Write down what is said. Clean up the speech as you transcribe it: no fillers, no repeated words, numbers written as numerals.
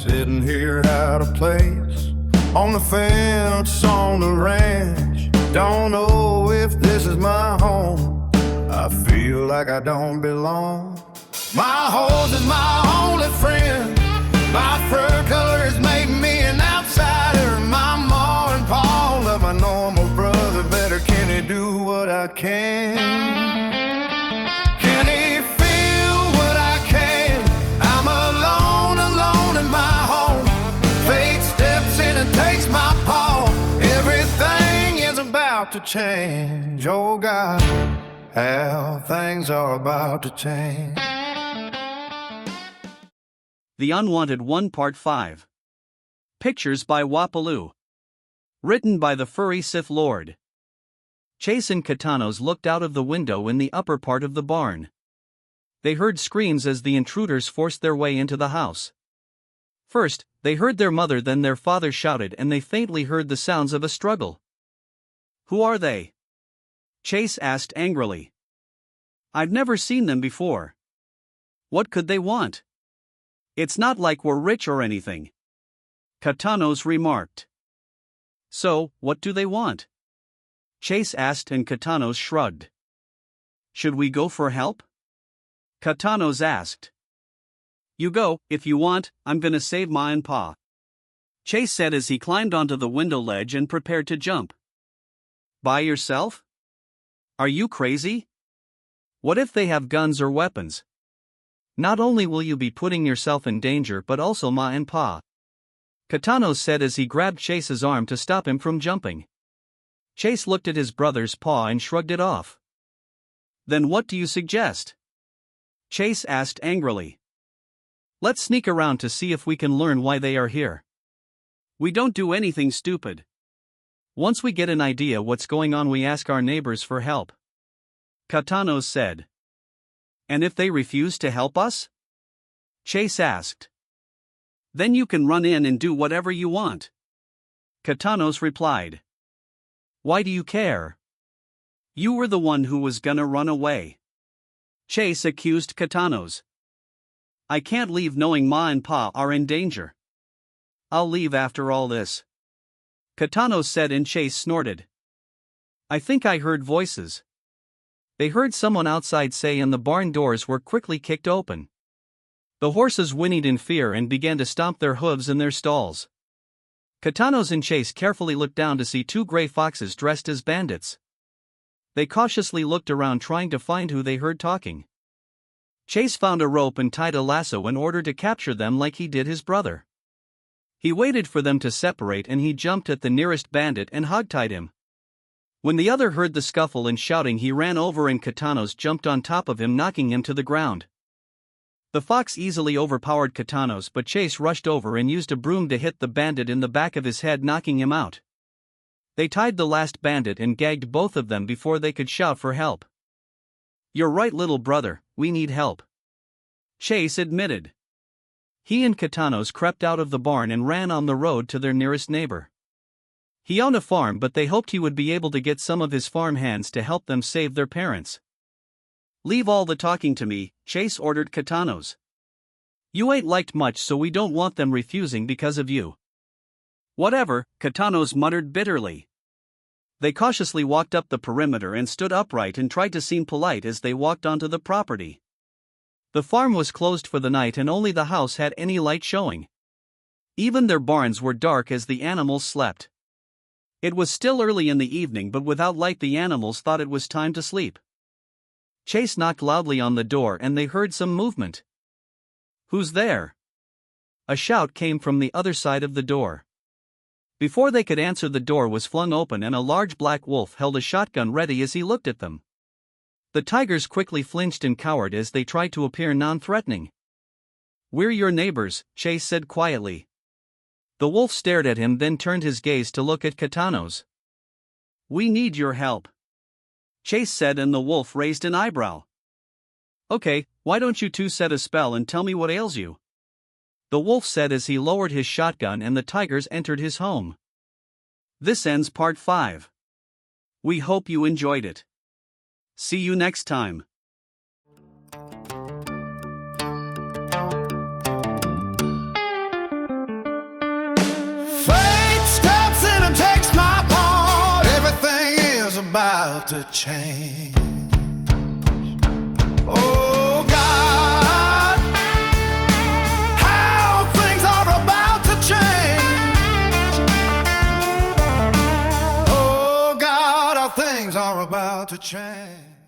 sitting here out of place, on the fence, on the ranch. Don't know if this is my home. I feel like I don't belong. My horse is my only friend. My fur color has made me an outsider. My ma and pa love my normal brother better. Can he do what I can? Can he feel what I can? I'm alone, alone in my home. Fate steps in and takes my paw. Everything is about to change. Oh God, how things are about to change. The Unwanted One Part 5. Pictures by WappaLou. Written by the Furry Sith Lord. Chase and Katanos looked out of the window in the upper part of the barn. They heard screams as the intruders forced their way into the house. First, they heard their mother, then their father shouted, and they faintly heard the sounds of a struggle. "Who are they?" Chase asked angrily. "I've never seen them before. What could they want? It's not like we're rich or anything," Katanos remarked. "So, what do they want?" Chase asked, and Katanos shrugged. "Should we go for help?" Katanos asked. "You go, if you want. I'm gonna save Ma and Pa," Chase said as he climbed onto the window ledge and prepared to jump. "By yourself? Are you crazy? What if they have guns or weapons? Not only will you be putting yourself in danger but also Ma and Pa," Katanos said as he grabbed Chase's arm to stop him from jumping. Chase looked at his brother's paw and shrugged it off. "Then what do you suggest?" Chase asked angrily. "Let's sneak around to see if we can learn why they are here. We don't do anything stupid. Once we get an idea what's going on, we ask our neighbors for help," Katanos said. "And if they refuse to help us?" Chase asked. "Then you can run in and do whatever you want," Katanos replied. "Why do you care? You were the one who was gonna run away," Chase accused Katanos. "I can't leave knowing Ma and Pa are in danger. I'll leave after all this," Katanos said, and Chase snorted. "I think I heard voices." They heard someone outside say, and the barn doors were quickly kicked open. The horses whinnied in fear and began to stomp their hooves in their stalls. Katanos and Chase carefully looked down to see two gray foxes dressed as bandits. They cautiously looked around, trying to find who they heard talking. Chase found a rope and tied a lasso in order to capture them like he did his brother. He waited for them to separate, and he jumped at the nearest bandit and hogtied him. When the other heard the scuffle and shouting, he ran over and Katanos jumped on top of him, knocking him to the ground. The fox easily overpowered Katanos, but Chase rushed over and used a broom to hit the bandit in the back of his head, knocking him out. They tied the last bandit and gagged both of them before they could shout for help. "You're right, little brother, we need help," Chase admitted. He and Katanos crept out of the barn and ran on the road to their nearest neighbor. He owned a farm, but they hoped he would be able to get some of his farm hands to help them save their parents. "Leave all the talking to me," Chase ordered Katanos. "You ain't liked much, so we don't want them refusing because of you." "Whatever," Katanos muttered bitterly. They cautiously walked up the perimeter and stood upright and tried to seem polite as they walked onto the property. The farm was closed for the night and only the house had any light showing. Even their barns were dark as the animals slept. It was still early in the evening, but without light the animals thought it was time to sleep. Chase knocked loudly on the door and they heard some movement. "Who's there?" A shout came from the other side of the door. Before they could answer, the door was flung open and a large black wolf held a shotgun ready as he looked at them. The tigers quickly flinched and cowered as they tried to appear non-threatening. "We're your neighbors," Chase said quietly. The wolf stared at him, then turned his gaze to look at Katanos. "We need your help," Chase said, and the wolf raised an eyebrow. "Okay, why don't you two set a spell and tell me what ails you?" the wolf said as he lowered his shotgun and the tigers entered his home. This ends part 5. We hope you enjoyed it. See you next time. about to change. Oh God, how things are about to change. Oh God, how things are about to change.